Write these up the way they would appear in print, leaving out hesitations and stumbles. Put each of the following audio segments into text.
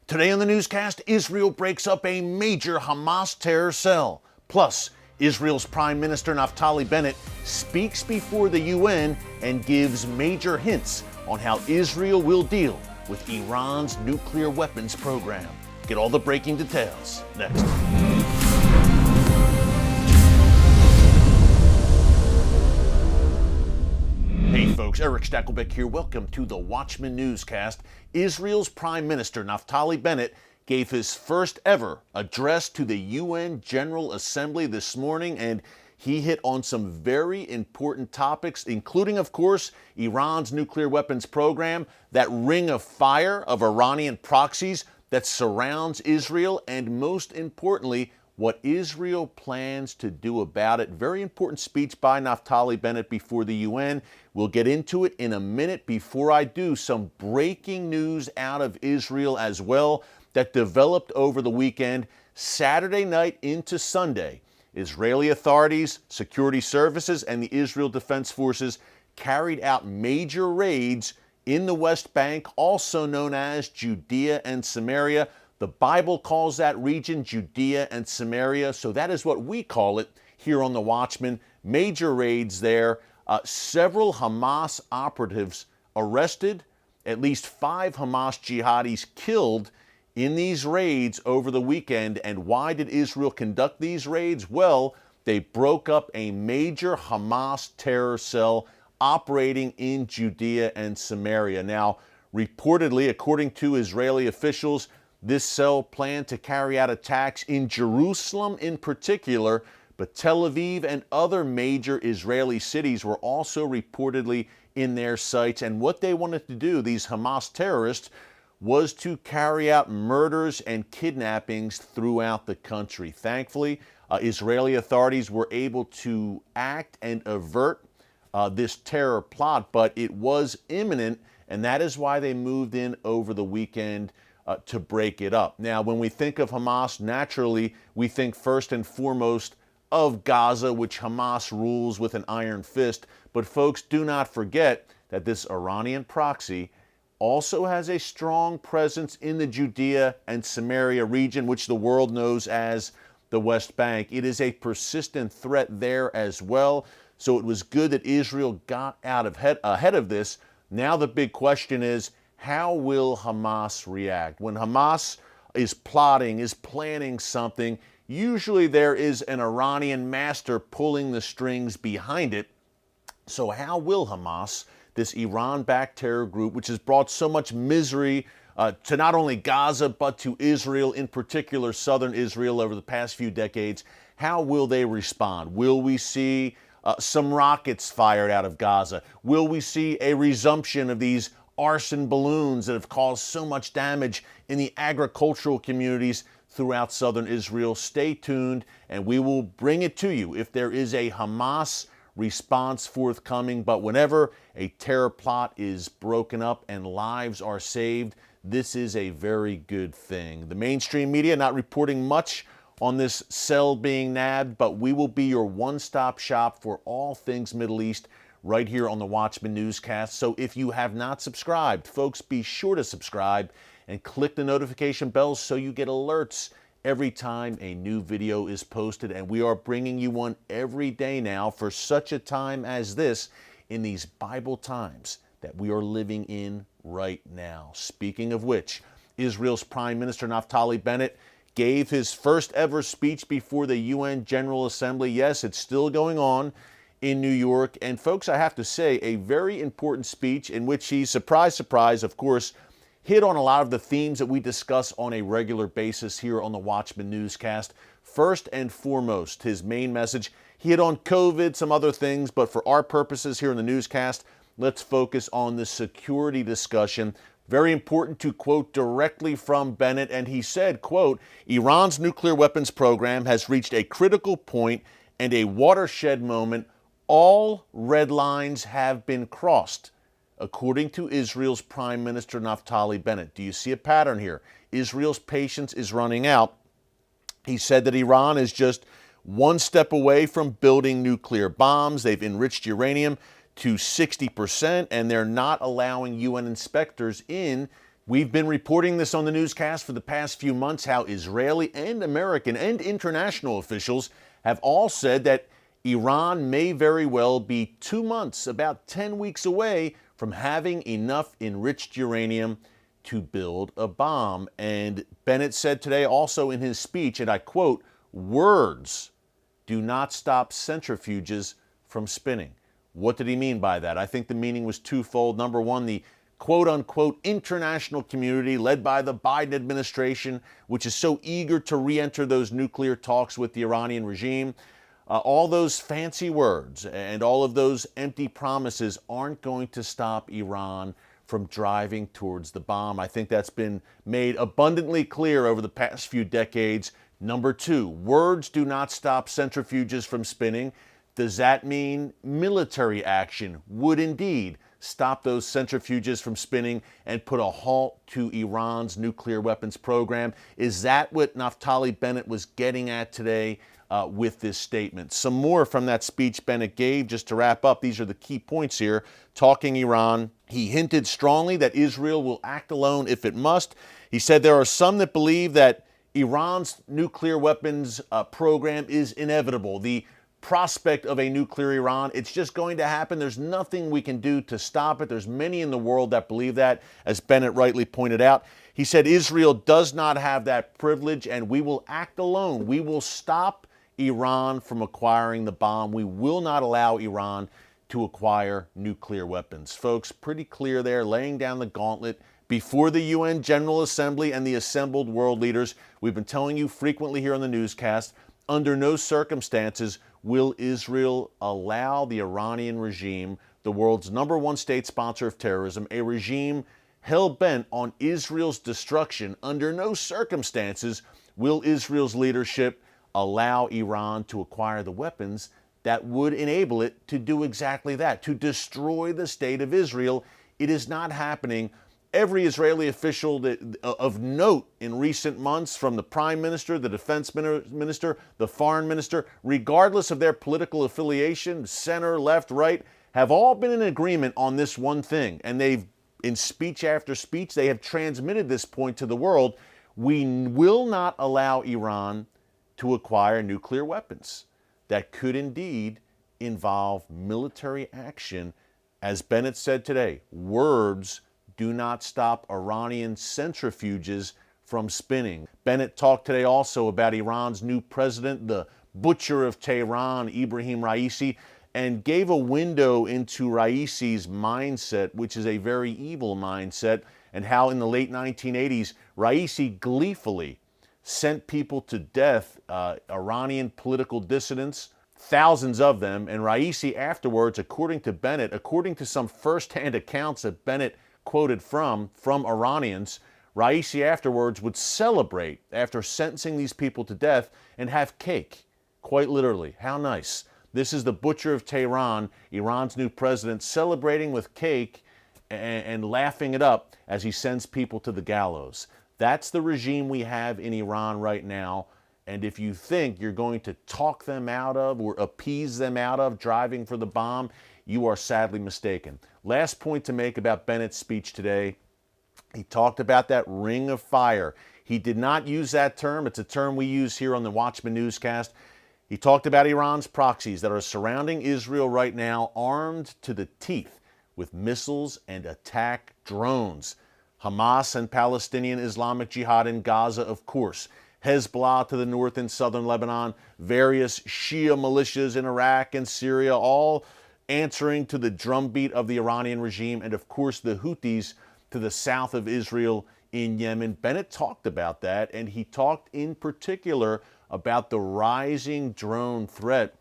Today on the newscast, Israel breaks up a major Hamas terror cell. Plus, Israel's Prime Minister Naftali Bennett speaks before the UN and gives major hints on how Israel will deal with Iran's nuclear weapons program. Get all the breaking details next. Hey folks, Erick Stakelbeck here. Welcome to the Watchman Newscast. Israel's Prime Minister Naftali Bennett gave his first ever address to the UN General Assembly this morning, and he hit on some very important topics, including, of course, Iran's nuclear weapons program, that ring of fire of Iranian proxies that surrounds Israel, and most importantly, what Israel plans to do about it. Very important speech by Naftali Bennett before the UN. We'll get into it in a minute. Before I do, some breaking news out of Israel as well that developed over the weekend, Saturday night into Sunday. Israeli authorities, security services, and the Israel Defense Forces carried out major raids in the West Bank, also known as Judea and Samaria. The Bible calls that region Judea and Samaria, so that is what we call it here on the Watchman. Major raids there. Several Hamas operatives arrested, at least 5 Hamas jihadis killed in these raids over the weekend. And why did Israel conduct these raids? Well, they broke up a major Hamas terror cell operating in Judea and Samaria. Now, reportedly, according to Israeli officials, this cell planned to carry out attacks in Jerusalem in particular, but Tel Aviv and other major Israeli cities were also reportedly in their sights. And what they wanted to do, these Hamas terrorists, was to carry out murders and kidnappings throughout the country. Thankfully, Israeli authorities were able to act and avert this terror plot, but it was imminent, and that is why they moved in over the weekend to break it up. Now, when we think of Hamas, naturally, we think first and foremost of Gaza, which Hamas rules with an iron fist. But folks, do not forget that this Iranian proxy also has a strong presence in the Judea and Samaria region, which the world knows as the West Bank. It is a persistent threat there as well. So it was good that Israel got out ahead of this. Now the big question is, how will Hamas react? When Hamas is plotting, is planning something, usually there is an Iranian master pulling the strings behind it. So how will Hamas, this Iran-backed terror group, which has brought so much misery to not only Gaza, but to Israel, in particular southern Israel over the past few decades, how will they respond? Will we see some rockets fired out of Gaza? Will we see a resumption of these arson balloons that have caused so much damage in the agricultural communities throughout southern Israel? Stay tuned, and we will bring it to you if there is a Hamas response forthcoming. But whenever a terror plot is broken up and lives are saved, this is a very good thing. The mainstream media not reporting much on this cell being nabbed, but we will be your one-stop shop for all things Middle East right here on the Watchman Newscast. So if you have not subscribed, folks, be sure to subscribe and click the notification bell so you get alerts every time a new video is posted. And we are bringing you one every day now for such a time as this in these Bible times that we are living in right now. Speaking of which, Israel's Prime Minister Naftali Bennett gave his first ever speech before the UN General Assembly. Yes, it's still going on in New York. And folks, I have to say, a very important speech in which he, surprise, surprise, of course, hit on a lot of the themes that we discuss on a regular basis here on the Watchman Newscast. First and foremost, his main message, he hit on COVID, some other things, but for our purposes here in the newscast, let's focus on the security discussion. Very important to quote directly from Bennett, and he said, quote, Iran's nuclear weapons program has reached a critical point and a watershed moment. All red lines have been crossed, according to Israel's Prime Minister Naftali Bennett. Do you see a pattern here? Israel's patience is running out. He said that Iran is just one step away from building nuclear bombs. They've enriched uranium to 60%, and they're not allowing UN inspectors in We've been reporting this on the newscast for the past few months, how Israeli and American and international officials have all said that Iran may very well be 2 months, about 10 weeks away from having enough enriched uranium to build a bomb. And Bennett said today also in his speech, and I quote, "Words do not stop centrifuges from spinning." What did he mean by that? I think the meaning was twofold. Number one, the quote-unquote international community led by the Biden administration, which is so eager to re-enter those nuclear talks with the Iranian regime. All those fancy words and all of those empty promises aren't going to stop Iran from driving towards the bomb. I think that's been made abundantly clear over the past few decades. Number two, words do not stop centrifuges from spinning. Does that mean military action would indeed stop those centrifuges from spinning and put a halt to Iran's nuclear weapons program? Is that what Naftali Bennett was getting at today with this statement? Some more from that speech Bennett gave, just to wrap up. These are the key points here. Talking Iran, he hinted strongly that Israel will act alone if it must. He said there are some that believe that Iran's nuclear weapons program is inevitable. The prospect of a nuclear Iran, it's just going to happen. There's nothing we can do to stop it. There's many in the world that believe that, as Bennett rightly pointed out. He said Israel does not have that privilege, and we will act alone. We will stop Iran from acquiring the bomb. We will not allow Iran to acquire nuclear weapons. Folks, pretty clear there, laying down the gauntlet before the UN General Assembly and the assembled world leaders. We've been telling you frequently here on the newscast, under no circumstances will Israel allow the Iranian regime, the world's #1 state sponsor of terrorism, a regime hell-bent on Israel's destruction. Under no circumstances will Israel's leadership allow Iran to acquire the weapons that would enable it to do exactly that, to destroy the state of Israel. It is not happening. Every Israeli official of note in recent months, from the prime minister, the defense minister, the foreign minister, regardless of their political affiliation, center, left, right, have all been in agreement on this one thing. And they've, in speech after speech, they have transmitted this point to the world. We will not allow Iran to acquire nuclear weapons that could indeed involve military action. As Bennett said today, words do not stop Iranian centrifuges from spinning. Bennett talked today also about Iran's new president, the butcher of Tehran, Ibrahim Raisi, and gave a window into Raisi's mindset, which is a very evil mindset, and how in the late 1980s, Raisi gleefully sent people to death, Iranian political dissidents, thousands of them, and Raisi afterwards, according to Bennett, according to some first-hand accounts that Bennett quoted from Iranians, Raisi afterwards would celebrate after sentencing these people to death and have cake, quite literally. How nice. This is the butcher of Tehran, Iran's new president, celebrating with cake and laughing it up as he sends people to the gallows. That's the regime we have in Iran right now. And if you think you're going to talk them out of or appease them out of driving for the bomb, you are sadly mistaken. Last point to make about Bennett's speech today. He talked about that ring of fire. He did not use that term. It's a term we use here on the Watchman Newscast. He talked about Iran's proxies that are surrounding Israel right now, armed to the teeth with missiles and attack drones. Hamas and Palestinian Islamic Jihad in Gaza, of course. Hezbollah to the north in southern Lebanon. Various Shia militias in Iraq and Syria, all answering to the drumbeat of the Iranian regime. And of course, the Houthis to the south of Israel in Yemen. Bennett talked about that, and he talked in particular about the rising drone threat.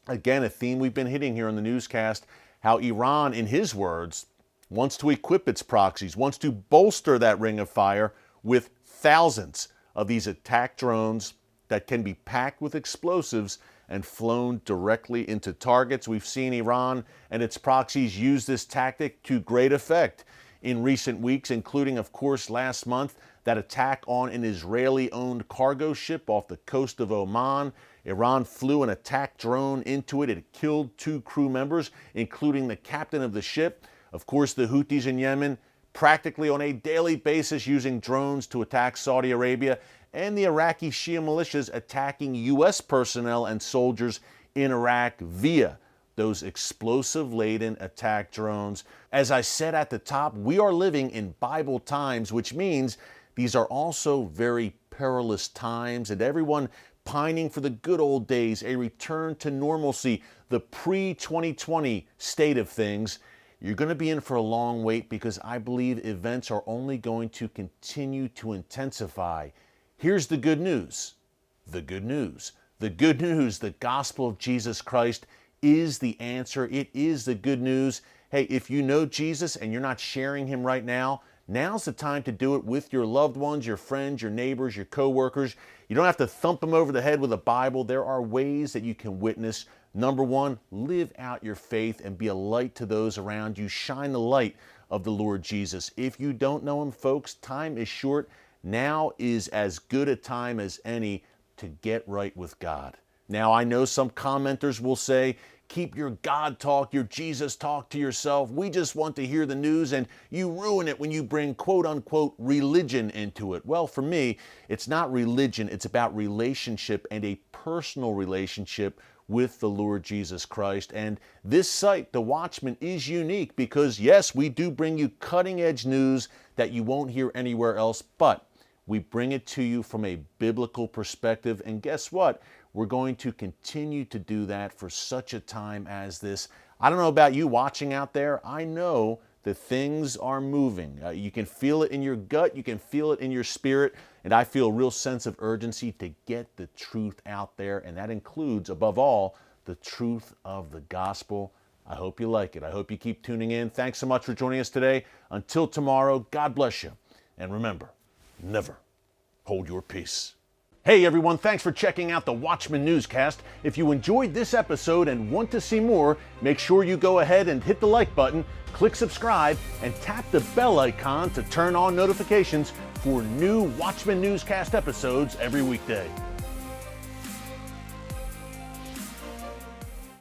Again, a theme we've been hitting here on the newscast, how Iran, in his words, wants to equip its proxies, wants to bolster that ring of fire with thousands of these attack drones that can be packed with explosives and flown directly into targets. We've seen Iran and its proxies use this tactic to great effect in recent weeks, including, of course, last month, that attack on an Israeli-owned cargo ship off the coast of Oman. Iran flew an attack drone into it. It killed 2 crew members, including the captain of the ship. Of course, the Houthis in Yemen practically on a daily basis using drones to attack Saudi Arabia, and the Iraqi Shia militias attacking U.S. personnel and soldiers in Iraq via those explosive-laden attack drones. As I said at the top, we are living in Bible times, which means these are also very perilous times, and everyone pining for the good old days, a return to normalcy, the pre-2020 state of things. You're going to be in for a long wait because I believe events are only going to continue to intensify. Here's the good news. The good news. The good news, the gospel of Jesus Christ is the answer. It is the good news. Hey, if you know Jesus and you're not sharing him right now, now's the time to do it with your loved ones, your friends, your neighbors, your co-workers. You don't have to thump them over the head with a Bible. There are ways that you can witness. Number one, live out your faith and be a light to those around you. Shine the light of the Lord Jesus. If you don't know him, folks, time is short. Now is as good a time as any to get right with God. Now, I know some commenters will say, keep your God talk, your Jesus talk to yourself. We just want to hear the news, and you ruin it when you bring quote-unquote religion into it. Well, for me, it's not religion. It's about relationship and a personal relationship with the Lord Jesus Christ. And this site, The Watchman, is unique because, yes, we do bring you cutting-edge news that you won't hear anywhere else, but we bring it to you from a biblical perspective. And guess what? We're going to continue to do that for such a time as this. I don't know about you watching out there. I know that things are moving. You can feel it in your gut. You can feel it in your spirit. And I feel a real sense of urgency to get the truth out there. And that includes, above all, the truth of the gospel. I hope you like it. I hope you keep tuning in. Thanks so much for joining us today. Until tomorrow, God bless you. And remember, never hold your peace. Hey everyone, thanks for checking out the Watchman Newscast. If you enjoyed this episode and want to see more, make sure you go ahead and hit the like button, click subscribe, and tap the bell icon to turn on notifications for new Watchman Newscast episodes every weekday.